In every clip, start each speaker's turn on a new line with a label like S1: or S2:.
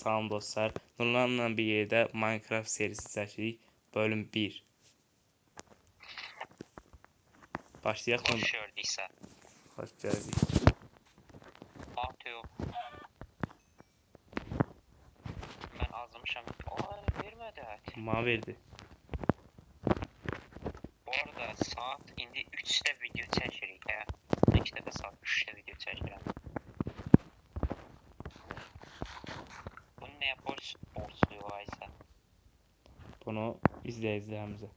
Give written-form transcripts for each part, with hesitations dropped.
S1: salam dostlar. Nurlanla bir yerdə Minecraft serisi çəkirik. Bölüm 1. Başlayaq mı?
S2: Hoş gördüysə.
S1: Xoş gəldik.
S2: Atıyor. Ben azmışam. Aa, vermedi.
S1: Mənə verdi.
S2: Bu arada saat indi 3'te video çekirik ya. 2 dəfə saat 3'te video çəkirəm. Bu nə borçluyor aysa?
S1: Bunu izləyicilərimizə.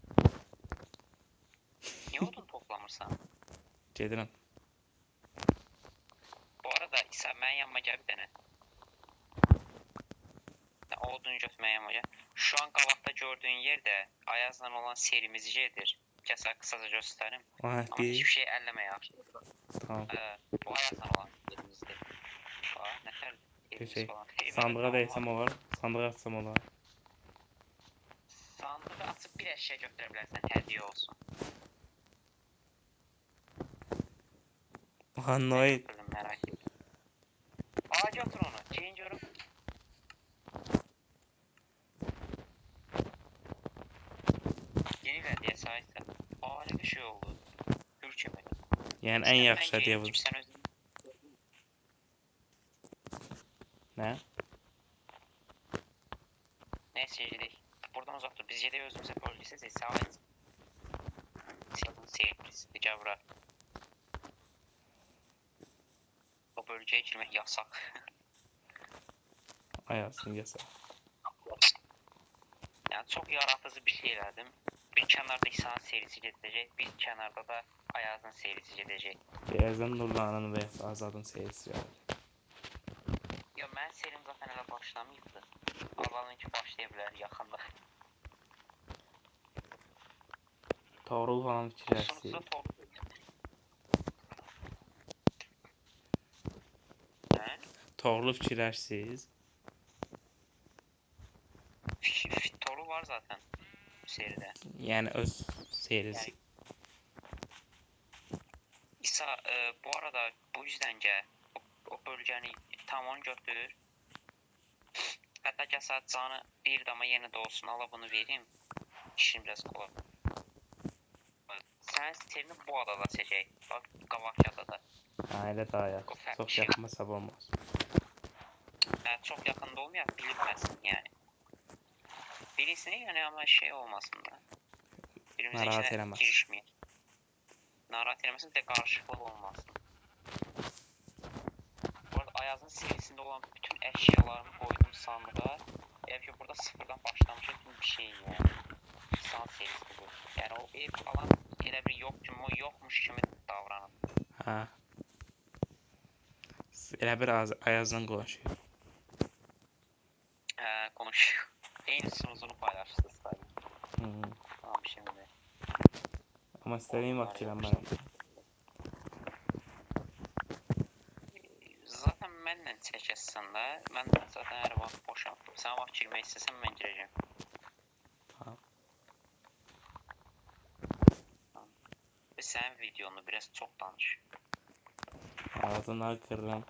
S2: Niye odun toplamırsan?
S1: Gedirəm.
S2: Bu arada İsa mənim yanıma gəl bir dənə. Odun götürməyə yanıma gəl. Şu an qabaqda gördüyün yerde Ayazla olan serimizi gedir. Kəsə kısaca göstərim.
S1: Aha,
S2: Ama hiçbir şey əlləməyək.
S1: Tamam.
S2: Bu Ayazla olan serimizdir. Bax, nətər
S1: Şey, sandığa değsem olar, sandığa açsam olar.
S2: Sandığı açıb bir əşya götürə bilərsən, hədiyyə olsun.
S1: Aha, Noy.
S2: Merak ettim. Aa, götür onu. Şeyin görüm. Yeni hədiyyə sahipsə. Aa, ne bir şey oldu. Hürkemedi.
S1: Yəni ən yaxşı hədiyyə bu.
S2: Sen özün...
S1: Nə?
S2: Neyse yedik. Buradan uzak dur. Biz yedik özümüze bölgesiz. Sağlayız. Senin seyircisi. Gavra. O bölgeye girmek yasak.
S1: Ayasın yasak.
S2: Yani çok yaratıcı bir şey elədim. Bir kenarda İsa'nın serisi gedəcək, bir kenarda da Ayazın serisi gedəcək.
S1: Birazdan Nurlan'ın ve Azad'ın serisi var.
S2: Yo, mən serim zaten elə başlamayıbdı. Azadınki başlaya bilər yaxında.
S1: Toğrul falan fikirləşsiniz.
S2: Kusursa
S1: Toğrul fikirləşsiniz.
S2: Toru var zaten seride.
S1: Yəni öz serisi.
S2: Yani, İsa bu arada bu yüzden gel. O bölgəni tamam götür. Hatta gəl saat canı bir dama yenə də olsun. Ala bunu vereyim. İşin biraz kolay. Sənin serini bu adada seçək. Bak, qabaqki adada.
S1: Ha, elə daha yaxşı. Çox yaxınmasab olmaz.
S2: Evet, çok yakında olmayan bilinməsin yani. Birisine yani ama şey olmasın da. Birimize
S1: Narahat
S2: içine
S1: eləməz.
S2: girişmeyin. Narahat eləməsin de karışıklık olmasın. Bu arada Ayaz'ın serisinde olan bütün eşyalarımı koydum sandığa. Eğer ki burada sıfırdan başlamışım bir şey yani. İnsan serisi bu. Yani o ev falan elə bir yokmuş kimi davranın.
S1: Ha. Elə bir Ayaz'dan konuşuyor.
S2: Konuşuyor. En sunuzunu paylaştı sadece. Tamam şimdi.
S1: Ama istediğim vaxt girəm.
S2: Zaten mənlə çəkəsən də, mən zaten hər vaxt boşam. Sən vaxt girmək istəsən mən girəcəm.
S1: Tamam.
S2: Və sənin videonu biraz çox danış.
S1: Ağzını kırıram.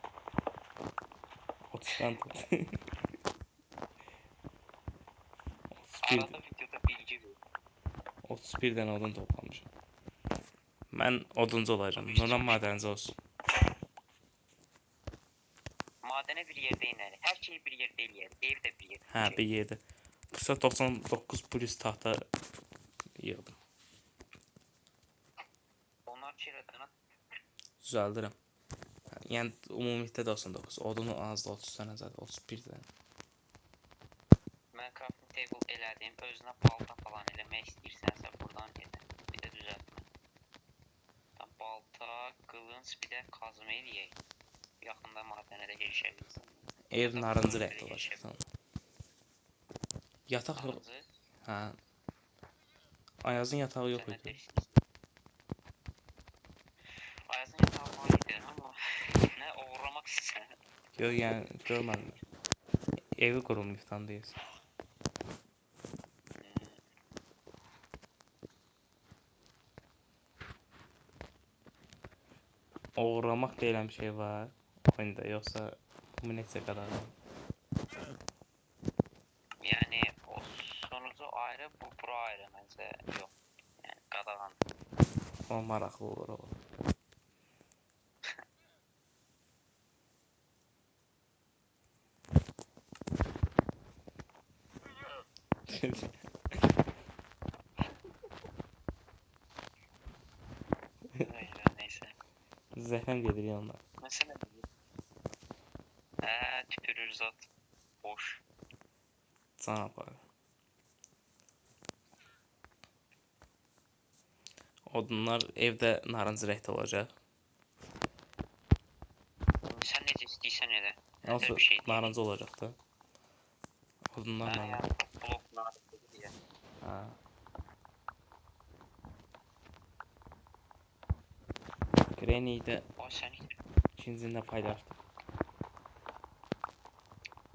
S1: 30'dan tut. 31,
S2: Arada videoda bilgi ver.
S1: 31 dənə odun toplamışam. Mən oduncu olacağım. Nurlan madənci olsun.
S2: Madənə bir yerdə inəli. Hər şey bir yerdə eləyər. Ev də bir yerdə.
S1: Hə, bir yerdə. Qısa 99 plus tahta yığdım.
S2: Onlar çirədən
S1: Düzəldirəm. Yəni ümumilikdə 99. Odunu azda 30 dənə zaten 31 dənə.
S2: mən crafting table elədim. Özünə balta falan eləmək istəyirsənsə buradan elə. Bir də düzəltmə. Balta, qılınc, bir də kazma eləyək. Yaxında madənə də girişə bilirsən.
S1: Ev narıncı rəngdə olacaq. Tamam. Yataq yox. Hə. Ayazın yatağı yox idi.
S2: Ayazın yatağı var idi ama nə uğramaq istəyirsən.
S1: Yox, yəni görmədim. Evi qurulmuşdan deyirsən. Uğramaq deyilən bir şey var oyunda, yoxsa bu necə qədər?
S2: Hayır, məncə yox. Yəni qadağan.
S1: O maraqlı olur o.
S2: Öyle, neyse.
S1: Zəhləm gedir yanına.
S2: Məsələ tüpürür zat. Boş.
S1: Can apar. Odunlar evdə narıncı rəngdə olacaq.
S2: Sən necə istəyirsən elə.
S1: Nasıl
S2: Bir şey deyil.
S1: narıncı olacaq da. Odunlar
S2: Yəni
S1: narıncı.
S2: bloklar deyə.
S1: Ha. Granny'i də
S2: O sən
S1: ikincində paylaşdım.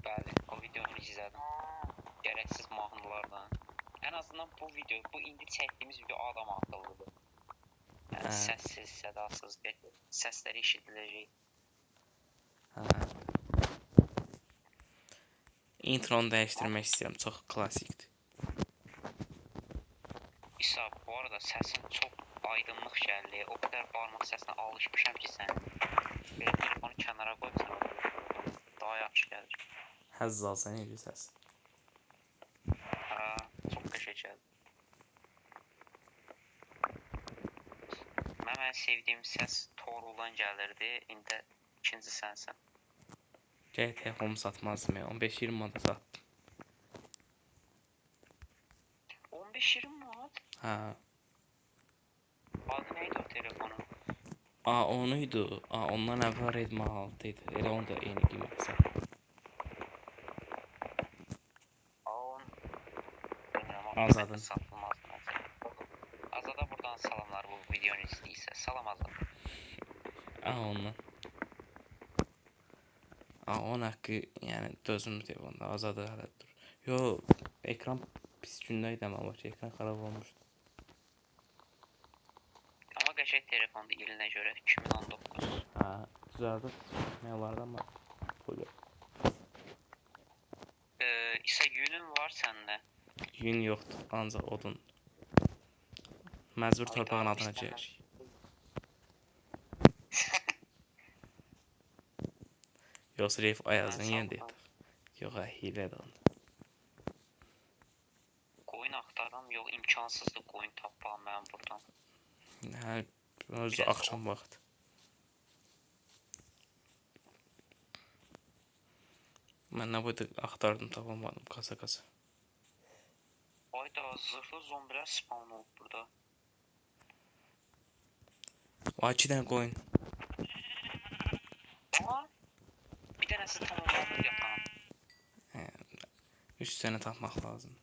S2: bəli, o videonu izlədim. Gərəksiz mahnılarla. Ən azından bu video, bu indi çəkdiyimiz video adam akıllıdır. Yəni
S1: Hə.
S2: səssiz, sədasız, səsləri eşidiləcək.
S1: Ha. Intronu dəyişdirmək istəyirəm. Çox klassikdir.
S2: İsa, bu arada səsin çox aydınlıq gəlir. O qədər barmaq səsinə alışmışam ki sən. Belə telefonu kənara qoysan daha yaxşı gəlir.
S1: Həzz alsan elə səs.
S2: Hə, çox qəşəng gəlir. Mən sevdiyim səs Toruldan gəlirdi. İndi ikinci sənsən.
S1: Gəl telefonumu satmazdım ya. 15-20 manata satdım.
S2: 15-20 manat?
S1: Ha.
S2: Adı neydi o telefonun?
S1: Aa onuydu. Aa ondan əvvəl Redmi 6 idi. Elə onu da eyni qiymətə satdım. Azadın.
S2: Satılmaz. Azada buradan salamlar bu videonu izləyirsə. Salam Azad.
S1: Aa ondan. Aa onun haqqı yəni dözümlü telefonda azadı hələ dur. Yo ekran pis gündəydi amma bak ekran xarab olmuşdu.
S2: Amma qəşəng telefondur ilinə görə 2019.
S1: Ha düzəldi. Nə vardı amma böyle.
S2: İsa yünün var səndə.
S1: Yün yoxdur, ancaq odun. Məcbur torpağın adına çəkir. Yoxsa Reyf Ayazın yenə yataq. Yox, hilədir onda.
S2: Qoyun axtaram, yox imkansızdır qoyun tapmam mən buradan.
S1: Hə, özü axşam vaxtı. Mən nə boyda axtardım, tapamadım, kasa.
S2: Ayda zırhlı zombilər spawn olub burada.
S1: O 2 dənə qoyun.
S2: Aha! Bir dənəsi tamamlandı yatağım.
S1: 3 dənə tapmaq lazım.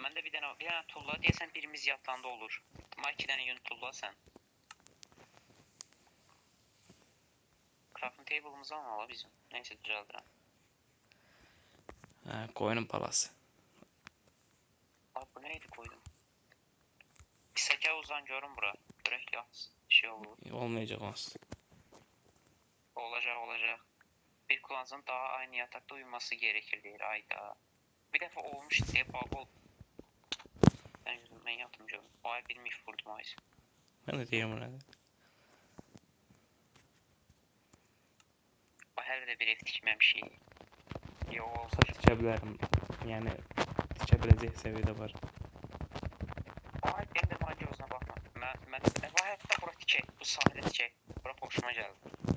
S2: Məndə bir dənə tulla deyəsən birimiz yatağında olur. Amma 2 dənə yün tulla sən. Crafting table'ımızı almalı bizim. Neyse düzəldirəm.
S1: Hə, qoyunun balası.
S2: Ay bu neydi koydum? Pisəkə uzan görün bura. Görək yaz. Şey olur.
S1: Olmayacaq onsuz.
S2: Olacaq. Bir kulancın daha aynı yatakta uyuması gerekir deyir ayda. Bir dəfə olmuş deyə bağ ol. Mən yatım görüm. O ay bir mif vurdum ay.
S1: Mən də deyirəm ona.
S2: O hələ də bir ev tikməmişik. Yox.
S1: Olsa tikə bilərəm. Yəni tikə biləcək səviyyədə var.
S2: Ay ben de mancı özünə baxma. Mən hətta bura tikək. Bu sahilə tikək. Bura hoşuma gəldi.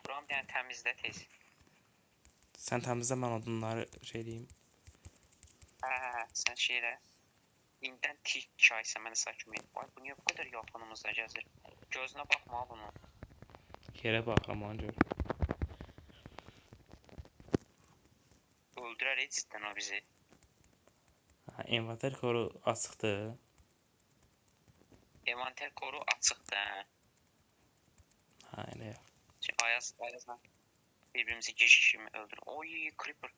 S2: Buram yəni təmizlə tez.
S1: Sən təmizlə, mən odunları şey deyim.
S2: Hə, sən şeylə. İndən tik çaysa məni sakin et. Ay bu niyə bu qədər yaxınımızda gəzir? Gözünə baxma bunu.
S1: Yerə baxıram onu gör.
S2: Öldürər cidden o bizi.
S1: Ha, envanter koru açıqdır.
S2: Envanter koru açıqdır. Hə.
S1: Ha, elə yox.
S2: Ayazla birbirimizi giriş kimi öldürür. Oy, creeper.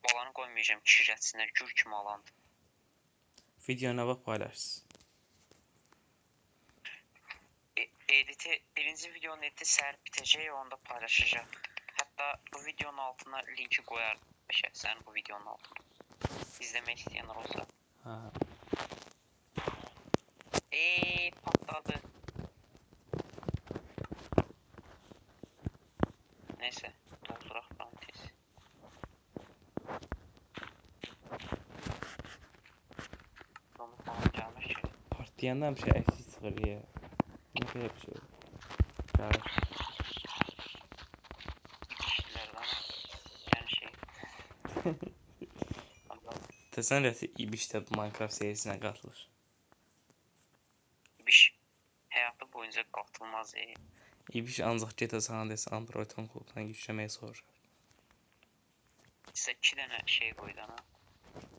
S2: Balanı qoymayacağım, kişirətsinlər, gür kimi alandı.
S1: Videona bax paylaşsın.
S2: Birinci videonun editi səhər bitəcək, onu da paylaşacaq. Hətta bu videonun altına linki qoyardım. 45'e sen bu videonun altında. İzlemek isteyenler olsa.
S1: Ha.
S2: Patladı. Neyse doldurak parantez. Onu falan gelmiş ki.
S1: Partiyenden bir şey eksi 0 ya. Ne kadar bir şey. Yani
S2: İşçilerden yani şey.
S1: desene de İbiş de Minecraft serisine katılır.
S2: İbiş hayatı boyunca katılmaz.
S1: İbiş ancak GTA San Andreas Android kulüpten güçlemeyi sorur.
S2: Size 2 tane şey koydu ana.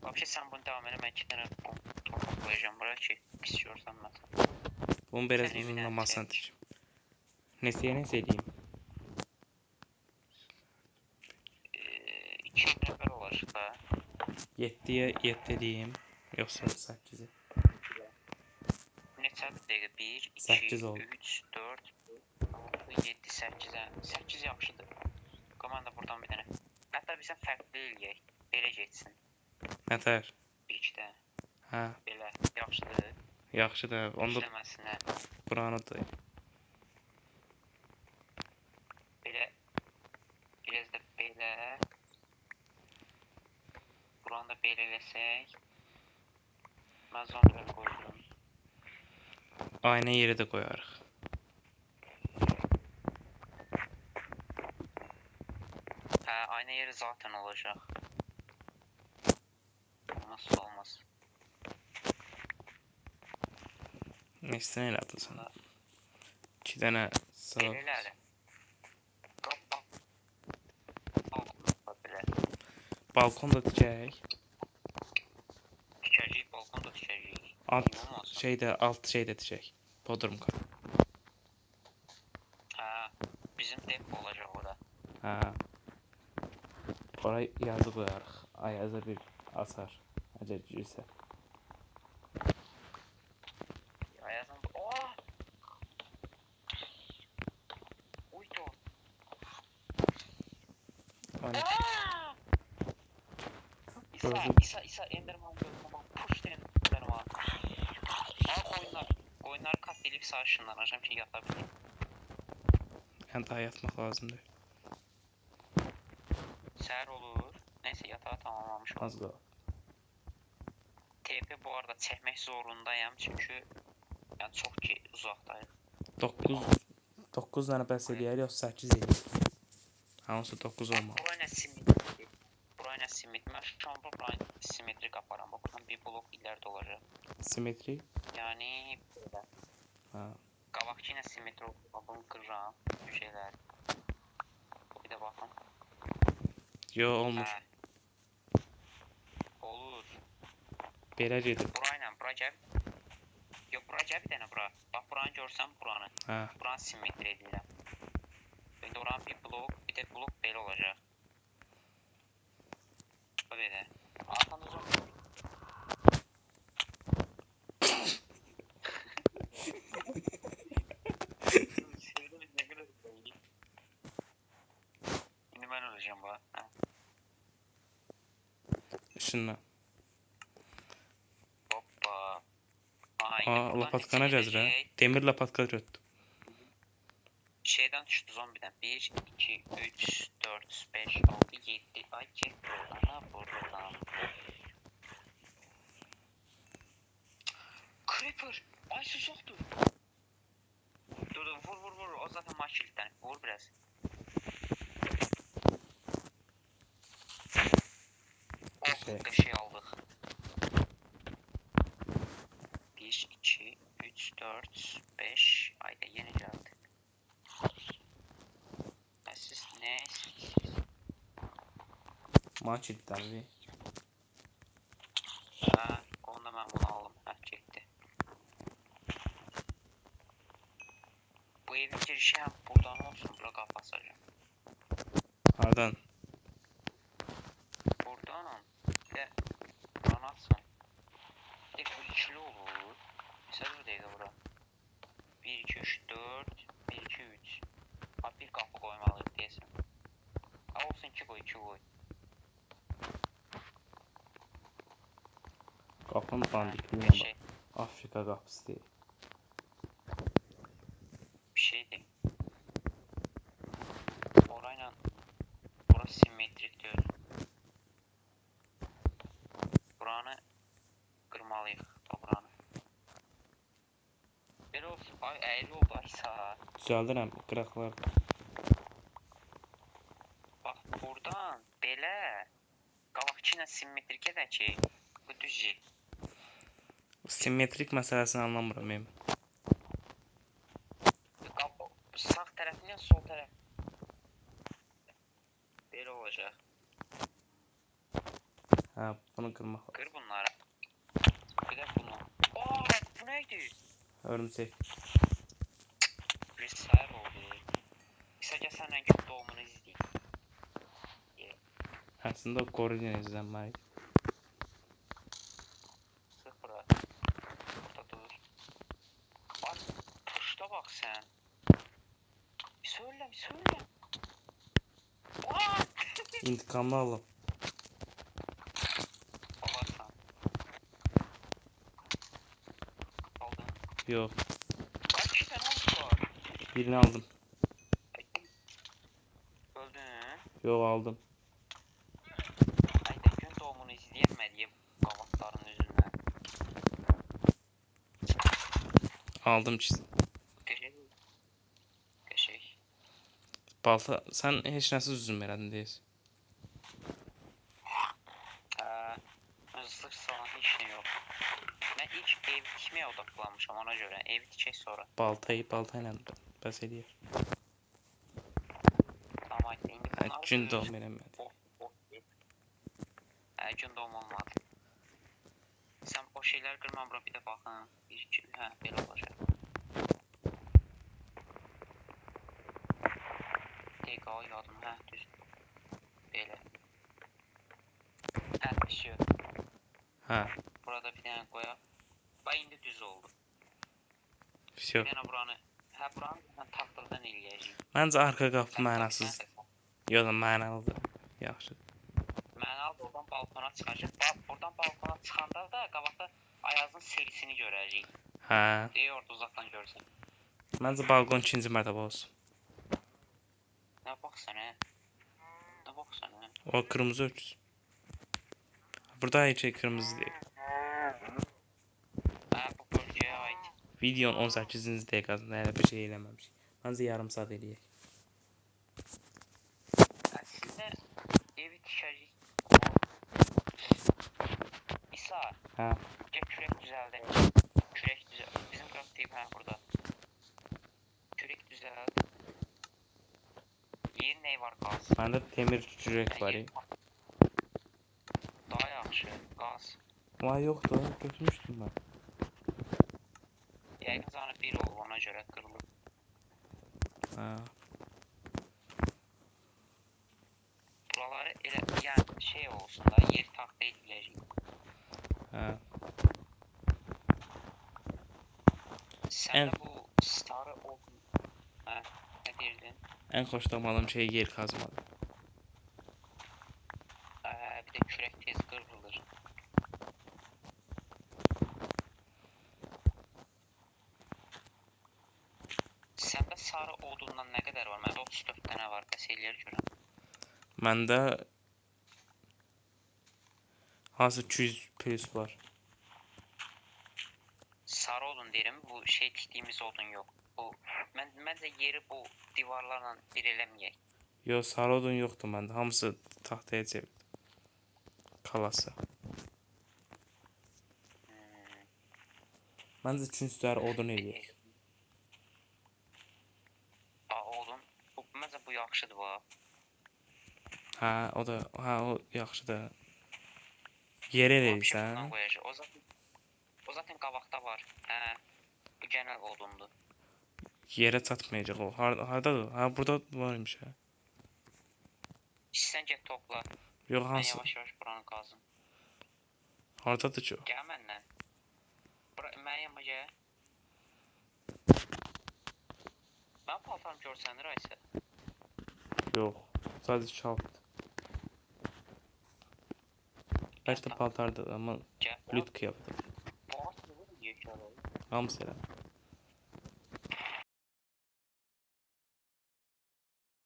S2: Vapşe sen bunu devam edin. Ben 2 tane torpak koyacağım buraya ki istiyorsan mesela.
S1: Bunu biraz
S2: Sen evine
S1: uzunlamasına
S2: çek.
S1: diyeceğim. Neyse diyeyim.
S2: 2 nefer olacak da.
S1: 7'ye 7 diyeyim. Yoksa 8'e.
S2: Neçədir dəqiqə? 1, 2,
S1: 8 oldu.
S2: 3, 4, 6, 7, 8'ə. 8 yaxşıdır. Komanda buradan bir dənə. Hətta bizə fərqli eləyək. Belə getsin.
S1: Nətər?
S2: Bir iki dənə.
S1: Ha,
S2: Belə yaxşıdır.
S1: yaxşı da onda
S2: İşləməsinə.
S1: buranı da
S2: Belə. Biraz da belə. Buranı da belə eləsək. Mən zombiləri qoydum.
S1: aynı yere de koyarıq.
S2: Hə, aynı yeri zaten olacaq. Nasıl olmaz?
S1: Neyse ne yaptın sen? 2 tane sağ
S2: Elələri. Belə.
S1: balkon da diyecek.
S2: Tikəcəyik, balkon da tikəcəyik.
S1: Alt
S2: Olmaz.
S1: alt şeyde diyecek. Bodrum kat.
S2: Hə, bizim depo olacaq ora.
S1: Ha. Oraya yazı koyarıq. Ayaza bir asar. Acayipse.
S2: Ayazım. Oh! Uydu.
S1: Hani
S2: İsa Enderman gördüm. Push Enderman. Oyunlar kat edip sağ ışınlanacağım ki yatabileyim.
S1: ben daha yatmak lazım değil.
S2: Səhər olur. Neyse yatağı tamamlamış oldum.
S1: Az qaldı.
S2: TP bu arada çekmek zorundayım çünkü yani çok ki uzaktayım.
S1: 9 tane bəs eləyər yoxsa 8 eləyər? Hansı 9 olmalı?
S2: Buraya simetrik. Buraya simetrik. Ben şu an buraya simetrik aparam. Bakın bir blok ileride olacak.
S1: Simetri?
S2: Yani böyle.
S1: Ha.
S2: Qabaqçı ilə simetri bunu qırıram. Şeylər. Bir də baxın.
S1: Yo olmur.
S2: Hə. Olur.
S1: Belə gedir.
S2: Burayla bura gəl. Yox, bura gəl bir dənə bura. Bax buranı görsən buranı.
S1: Ha.
S2: Buranı simetri edirəm. İndi oranın bir blok, bir də blok belə olacaq. Belə. Arxanda zombi. İndi mən öləcəm bura. Hə.
S1: Işınla.
S2: Hoppa.
S1: Aa, lapatkana cəzrə. Demir lapatka götdü.
S2: Şeyden düştü zombiden. 1, 2, 3, 4, 5, 6, 7. Ay get buradan. Creeper. Ay susuktu. Dur vur. O zaten maçlıktan. Vur biraz. Oh şey aldık. 1, 2, 3, 4, 5. Ayda yeni geldi. Siz ne?
S1: Maç idi tabii.
S2: Ha, onda ben bunu aldım. Ha, çekti. Bu evin girişi hem buradan olsun. Bura kapatacağım.
S1: Hardan?
S2: Buradan bir de buranı atsın. Bir de bu ikili olur. Mesela bir dakika bura. 1, 2, 3, 4, 1, 2, 3. Ha bir kapı koymalıyız diyesin. Ha olsun 2 koy, 2 koy.
S1: Qapının bandikliyi
S2: Bir şey,
S1: Afrika qapısı deyil.
S2: bir şeydi. Orayla burası simmetrik değil. Buranı kırmalıyıq. Buranı. Belə olsun. Ay əyri oldu aysa.
S1: Düzəldirəm qıraqlar.
S2: Bax buradan belə qabaqçı ilə simmetrik edək ki, bu düzcü.
S1: Simmetrik məsələsini anlamıram mən.
S2: Sağ tərəfindən sol tərəf. Belə olacaq.
S1: Hə, bunu qırmaq lazım.
S2: Qır bunları. Bir də bunu. Aa, bu neydi?
S1: Örümcək.
S2: Bir sayır oldu. Qısaca səndən gün doğumunu izləyik.
S1: Əslində o Gorillini izlənməli.
S2: Sıfıra. Burada dur. Ay, tuşda bax sən. Söyle. Aa!
S1: İntiqamını alım.
S2: Alarsan. Aldın.
S1: Yox,
S2: Kaç tane var?
S1: birini aldım.
S2: Öldün.
S1: Yox, aldım.
S2: Ay da gün doğumunu izleyemediğim qavatların üzündən.
S1: Aldım ki.
S2: Qəşəng.
S1: Balta, sən heç nəsi düzüm elədin deyirsən.
S2: Hızlıq salan heç nə yox. Mən ilk ev tikməyə odaqlanmışam ona görə. Evi tikək sonra.
S1: Balta ilə bəs eləyir.
S2: Tamam ayda indi bunları
S1: Gün doğum eləmədi.
S2: Gün doğum olmadı. Sən o şeylər qırma bura bir də baxın. Bir iki, hə belə olacaq. Dəqiqə o yadım, hə düz. Belə. Hə düşüyor.
S1: Hə,
S2: Burada bir dənə qoyaq. Bax indi düz oldu.
S1: всё.
S2: Bir dənə buranı, hə buranı mən taxtadan eləyəcəyim.
S1: Məncə arxa qapı mənasızdır. Yox, mənalıdır. Yaxşıdır.
S2: Mənalı oradan balkona çıxacaq. Buradan balkona çıxanda da qabaqda Ayazın serisini görəcəyik.
S1: Hə.
S2: Deyə orada uzaqdan görsən.
S1: Məncə balkon ikinci mərtəbə olsun.
S2: Nə baxsan, hə? Nə baxsan, hə?
S1: O qırmızı öküz. Burada heç şey qırmızı deyil.
S2: Hə, bu bölgəyə aid.
S1: Videonun 18-ci dəqiqəsində hələ bir şey eləməmişik. Məncə yarım saat eləyək.
S2: Əslində evi tikəcəyik. İsa,
S1: Hə.
S2: gəl kürək düzəldək. Kürək düzəld. Bizim qraf deyib, hə, burada. Kürək düzəld. Yerin nəyi var, qaz?
S1: Məndə temir kürək var.
S2: Daha yaxşı, qaz.
S1: Vay yoxdur, götürmüşdüm mən.
S2: Yəqin zanı bir olub, ona görə qırılıb.
S1: Hə.
S2: Buraları elə, yəni şey olsun da, yer taxta ediləcək.
S1: Hə.
S2: Səndə bu sarı odun, hə, nə deyirdin?
S1: Ən xoşlamadığım şey yer kazmadır.
S2: Bir də kürək tez qırılır. Səndə sarı odundan nə qədər var? Məndə 34 dənə var, bəs eləyər görəm.
S1: Məndə hansı 200 plus var.
S2: Sarı odun deyirəm, bu şey tikdiyimiz odun yox. Bu, məncə yeri bu divarlarla bir eləməyək.
S1: Yox, sarı odun yoxdur məndə. Hamısı taxtaya çevirdim. Kalası. Məncə üçüncü səhər odun eləyək.
S2: Odun, məncə bu yaxşıdır bu.
S1: Hə, o da, hə, o yaxşıdır. Yer eləyirsən.
S2: O zaten qabaqda var. Hə, bu genel odundur.
S1: Yerə çatmayacaq o. Hardadır? Hə, burada varmış hə.
S2: İstsən get topla.
S1: Yox,
S2: Mən
S1: hansı?
S2: yavaş-yavaş buranı qazım.
S1: Hardadır ki o?
S2: Gəl məndən. Mənə yanıma gəl. Mənim paltarım görsənir Aysə.
S1: Yox, sadəcə çaldı. Bəlkə də paltardır, amma
S2: Gəl.
S1: Lüt kıyafeti.
S2: Doğru söylüyorum. Yaşar.
S1: Hamısı elə.